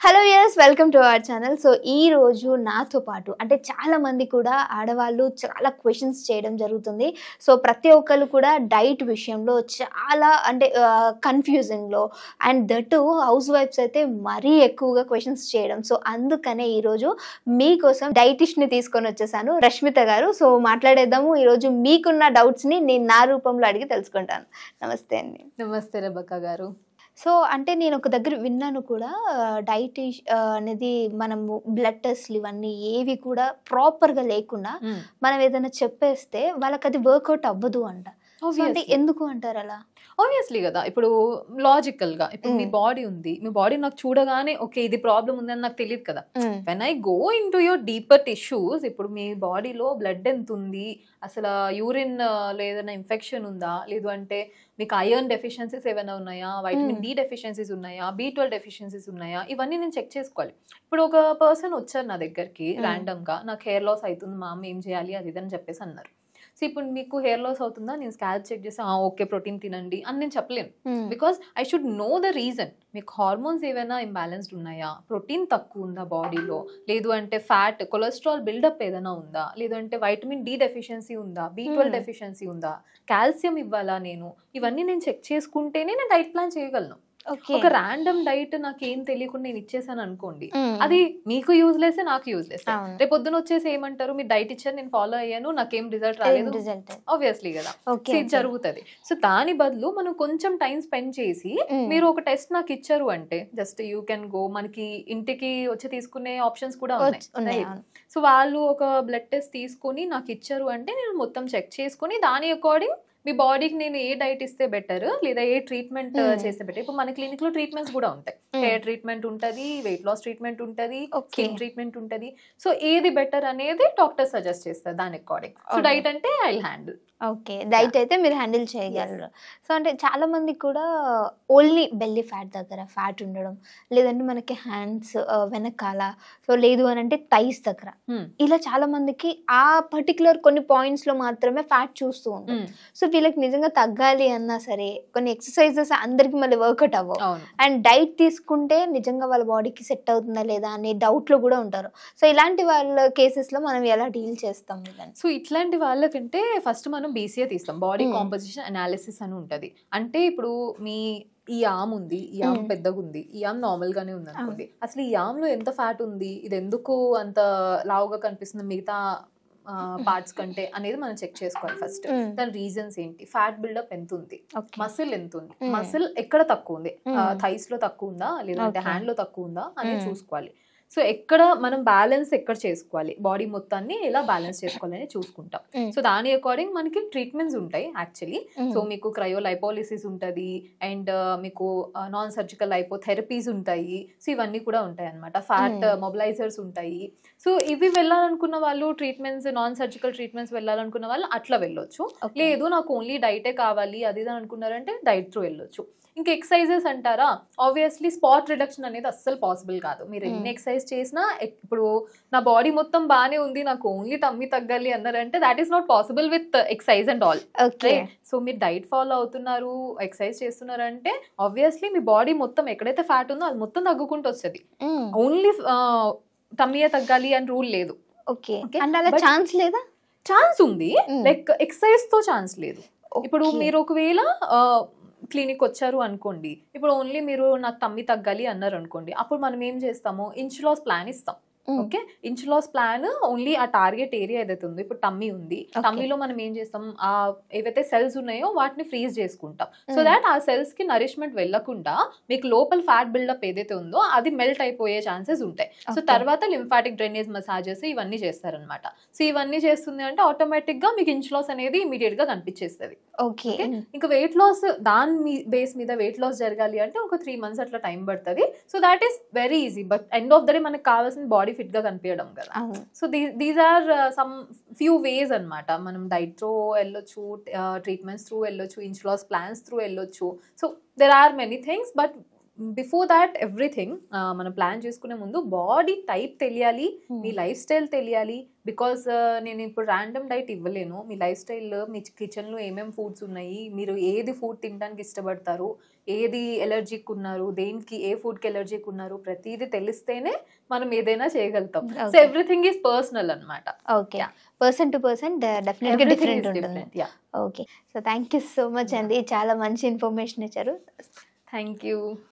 Hello yes welcome to our channel. So ఈ రోజు నాతో పాటు అంటే చాలా మంది కూడా ఆడవాళ్ళు చాలా క్వశ్చన్స్ చేయడం జరుగుతుంది. సో ప్రతి ఒక్కరు కూడా డైట్ విషయంలో చాలా అంటే కన్ఫ్యూజింగ్లో అండ్ దట్ హౌస్ వైఫ్స్ అయితే మరీ ఎక్కువగా క్వశ్చన్స్ చేయడం. సో అందుకనే ఈరోజు మీకోసం డైటిషియన్ని తీసుకొని వచ్చేసాను, రష్మిత గారు. సో మాట్లాడేద్దాము. ఈరోజు మీకున్న డౌట్స్ని నేను నా రూపంలో అడిగి తెలుసుకుంటాను. నమస్తే అండి. నమస్తే రెబక్క గారు. సో అంటే నేను ఒక దగ్గర విన్నాను కూడా, డైట్ అనేది మనము బ్లడ్ టెస్ట్లు ఇవన్నీ ఏవి కూడా ప్రాపర్గా లేకుండా మనం ఏదైనా చెప్పేస్తే వాళ్ళకి అది వర్కౌట్ అవ్వదు అంట. అంటే ఎందుకు అంటారు అలా? ఆబ్వియస్లీ కదా, ఇప్పుడు లాజికల్ గా ఇప్పుడు మీ బాడీ ఉంది, మీ బాడీ నాకు చూడగానే ఓకే ఇది ప్రాబ్లం ఉందని నాకు తెలియదు కదా. When I go in to your deeper tissues, ఇప్పుడు మీ బాడీలో బ్లడ్ ఎంత ఉంది, అసలు యూరిన్ లో ఏదైనా ఇన్ఫెక్షన్ ఉందా, లేదు అంటే మీకు ఐరన్ డెఫిషియన్సీస్ ఏమైనా ఉన్నాయా, వైటమిన్ డి డెఫిషియన్సీస్ ఉన్నాయా, B12 డెఫిషియన్సీస్ ఉన్నాయా, ఇవన్నీ నేను చెక్ చేసుకోవాలి. ఇప్పుడు ఒక పర్సన్ వచ్చారు నా దగ్గరికి ర్యాండమ్ గా, నాకు హెయిర్ లాస్ అవుతుంది మా అమ్మ, ఏం చేయాలి అది ఇదని చెప్పేసి అన్నారు. సో ఇప్పుడు మీకు హెయిర్ లాస్ అవుతుందా, నేను స్కాల్ప్ చెక్ చేసి ఓకే ప్రోటీన్ తినండి అని నేను చెప్పలేను. Because I should know the reason. మీకు హార్మోన్స్ ఏమైనా ఇంబ్యాలెన్స్డ్ ఉన్నాయా, ప్రోటీన్ తక్కువ ఉందా బాడీలో, లేదు అంటే ఫ్యాట్ కొలెస్ట్రాల్ బిల్డప్ ఏదైనా ఉందా, లేదు అంటే వైటమిన్ డి డెఫిషియన్సీ ఉందా, B12 డెఫిషియన్సీ ఉందా, కాల్షియం ఇవ్వాలా, నేను చెక్ చేసుకుంటేనే నేను డైట్ ప్లాన్ చేయగలను. ఒక ర్యాండమ్ డైట్ నాకు ఏం తెలియకుండా నేను ఇచ్చేసాను అనుకోండి, అది మీకు యూజ్లెస్, నాకు యూజ్లెస్. రేపు పొద్దున వచ్చేసి ఏమంటారు, మీరు డైట్ ఇచ్చారు నేను ఫాలో అయ్యాను నాకేం రిజల్ట్ రాలేదు, ఆబ్వియస్లీ కదా ఇది జరుగుతుంది. సో దాని బదులు మనం కొంచెం టైం స్పెండ్ చేసి, మీరు ఒక టెస్ట్ నాకు ఇచ్చారు అంటే జస్ట్ యూ కెన్ గో, మనకి ఇంటికి వచ్చి తీసుకునే ఆప్షన్స్ కూడా ఉన్నాయి. సో వాళ్ళు ఒక బ్లడ్ టెస్ట్ తీసుకొని నాకు ఇచ్చారు అంటే నేను మొత్తం చెక్ చేసుకుని దాని అకార్డింగ్ మీ బాడీకి నేను ఏ డైట్ ఇస్తే బెటర్, లేదా ఏ ట్రీట్మెంట్ చేస్తే బెటర్. ఇప్పుడు మన క్లినిక్ లో ట్రీట్మెంట్స్ కూడా ఉంటాయి. హెయిర్ ట్రీట్మెంట్ ఉంటుంది, వెయిట్ లాస్ ట్రీట్మెంట్ ఉంటుంది, స్కిన్ ట్రీట్మెంట్ ఉంటుంది. సో ఏది బెటర్ అనేది డాక్టర్ సజెస్ట్ చేస్తారు దాని అకార్డింగ్. సో డైట్ అంటే ఐ హ్యాండిల్. ఓకే, డైట్ అయితే మీరు హ్యాండిల్ చేయగలరు. సో అంటే చాలా మంది కూడా ఓన్లీ బెల్లీ ఫ్యాట్ దగ్గర ఫ్యాట్ ఉండడం, లేదంటే మనకి హ్యాండ్స్ వెనకాల, సో లేదు అని అంటే థైస్ దగ్గర, ఇలా చాలా మందికి ఆ పర్టికులర్ కొన్ని పాయింట్స్ లో మాత్రమే ఫ్యాట్ చూస్తూ ఉంటాం. సో వీళ్ళకి నిజంగా తగ్గాలి అన్నా సరే కొన్ని ఎక్సర్సైజెస్ అందరికి మళ్ళీ వర్కౌట్ అవ్వవు. అండ్ డైట్ తీసుకుంటే నిజంగా వాళ్ళ బాడీకి సెట్ అవుతుందా లేదా అనే డౌట్ లో కూడా ఉంటారు. సో ఇలాంటి వాళ్ళ కేసెస్ లో మనం ఎలా డీల్ చేస్తాం? సో ఇట్లాంటి వాళ్ళకంటే ఫస్ట్ మనం BCA తీస్తాం, బాడీ కాంపోజిషన్ అనాలిసిస్ అని ఉంటది. అంటే ఇప్పుడు మీ ఈ ఆమ్ ఉంది, ఈ ఆమ్ పెద్దగా ఉంది, ఈ ఆమ్ నార్మల్ గానే ఉంది అనుకోండి, అసలు ఈ ఆమ్ లో ఎంత ఫ్యాట్ ఉంది, ఇది ఎందుకు అంత లావుగా కనిపిస్తుంది మిగతా పార్ట్స్ కంటే అనేది మనం చెక్ చేసుకోవాలి ఫస్ట్. దాని రీజన్స్ ఏంటి, ఫ్యాట్ బిల్డప్ ఎంత ఉంది, మసిల్ ఎంత ఉంది, మసిల్ ఎక్కడ తక్కువ ఉంది, థైస్ లో తక్కువ ఉందా, లేదంటే హ్యాండ్ లో తక్కువ ఉందా అనేది చూసుకోవాలి. సో ఎక్కడ మనం బ్యాలెన్స్ ఎక్కడ చేసుకోవాలి, బాడీ మొత్తాన్ని ఎలా బ్యాలెన్స్ చేసుకోవాలని చూసుకుంటాం. సో దాని అకార్డింగ్ మనకి ట్రీట్మెంట్స్ ఉంటాయి యాక్చువల్లీ. సో మీకు క్రయోలైపోలిసిస్ ఉంటుంది, అండ్ మీకు నాన్ సర్జికల్ లైపోథెరపీస్ ఉంటాయి. సో ఇవన్నీ కూడా ఉంటాయి అనమాట. ఫ్యాట్ మొబిలైజర్స్ ఉంటాయి. సో ఇవి వెళ్ళాలనుకున్న వాళ్ళు ట్రీట్మెంట్స్, నాన్ సర్జికల్ ట్రీట్మెంట్స్ వెళ్ళాలనుకున్న వాళ్ళు అట్లా వెళ్ళొచ్చు. లేదు నాకు ఓన్లీ డైటే కావాలి అది ఇది అనుకున్నారంటే డైట్ త్రూ వెళ్ళొచ్చు. ఇంకా ఎక్సర్సైజెస్ అంటారా, ఆబ్వియస్లీ స్పాట్ రిడక్షన్ అనేది అస్సలు పాసిబుల్ కాదు. మీరు ఎన్ని ఎక్సర్సైజ్ చేసినా, ఇప్పుడు నా బాడీ మొత్తం బాగానే ఉంది నాకు ఓన్లీ టమ్మీ తగ్గాలి అన్నారంటే that is not possible with exercise and all. So మీరు డైట్ ఫాలో అవుతున్నారు, ఎక్సర్సైజ్ చేస్తున్నారంటే ఆబ్వియస్లీ మీ బాడీ మొత్తం ఎక్కడైతే ఫ్యాట్ ఉందో అది మొత్తం తగ్గుకుంటూ వస్తుంది. ఓన్లీ టమ్మీయే తగ్గాలి అని రూల్ లేదు. ఛాన్స్ లేదా? ఛాన్స్ ఉంది, లైక్ ఎక్సర్సైజ్ తో ఛాన్స్ లేదు. ఇప్పుడు మీరు ఒకవేళ క్లినిక్ వచ్చారు అనుకోండి, ఇప్పుడు ఓన్లీ మీరు నాకు టమ్మీ తగ్గాలి అన్నారు అనుకోండి, అప్పుడు మనం ఏం చేస్తాము, ఇంచ్ లాస్ ప్లాన్ ఇస్తాం. Okay, inch loss plan only ఆ టార్గెట్ ఏరియా ఏదైతే ఉందో, ఇప్పుడు టమ్మీ ఉంది, టమ్మీలో మనం ఏం చేస్తాం, ఆ ఏవైతే సెల్స్ ఉన్నాయో వాటిని ఫ్రీజ్ చేసుకుంటాం. సో దాట్ ఆ సెల్స్ కి నరిష్మెంట్ వెళ్లకుండా మీకు లోపల ఫ్యాట్ బిల్డప్ ఏదైతే ఉందో అది మెల్ట్ అయిపోయే ఛాన్సెస్ ఉంటాయి. సో తర్వాత లింఫాటిక్ డ్రైనేజ్ మసాజెస్ ఇవన్నీ చేస్తారనమాట. సో ఇవన్నీ చేస్తుంది అంటే ఆటోమేటిక్ గా మీకు ఇంచ్ లాస్ అనేది ఇమీడియట్ గా కనిపించేస్తుంది. ఓకే, ఇంకా వెయిట్ లాస్ దాని బేస్ మీద వెయిట్ లాస్ జరగాలి అంటే ఒక 3 months అట్లా టైం పడుతుంది. So that is very easy, but end of the day మనకు కావాల్సిన బాడీ ఫిట్ గా కనిపించడం కదా. So these are some few ways అన్నమాట. మనం డైట్ త్రూ వెళ్ళొచ్చు, ట్రీట్మెంట్స్ త్రూ వెళ్ళొచ్చు, ఇంచ్ లాస్ ప్లాన్స్ త్రూ వెళ్ళొచ్చు. So there are many things, but before that everything మనం ప్లాన్ చేసుకునే ముందు బాడీ టైప్ తెలియాలి, మీ లైఫ్ స్టైల్ తెలియాలి. బికాస్ నేను ఇప్పుడు ర్యాండమ్ డైట్ ఇవ్వలేను. మీ లైఫ్ స్టైల్లో మీ కిచెన్లో ఏమేమి ఫుడ్స్ ఉన్నాయి, మీరు ఏది ఫుడ్ తినడానికి ఇష్టపడతారు, ఏది ఎలర్జీకి ఉన్నారు, దేనికి ఏ ఫుడ్కి ఎలర్జీకి ఉన్నారు, ప్రతిదీ తెలిస్తేనే మనం ఏదైనా చేయగలుగుతాం. సో ఎవ్రీథింగ్ ఈజ్ పర్సనల్ అనమాట. ఓకే, పర్సన్ టు పర్సన్ డెఫినెట్గా డిఫరెంట్ ఉంటుంది. Okay, so thank you so much అండి, చాలా మంచి ఇన్ఫర్మేషన్ ఇచ్చారు. Thank you.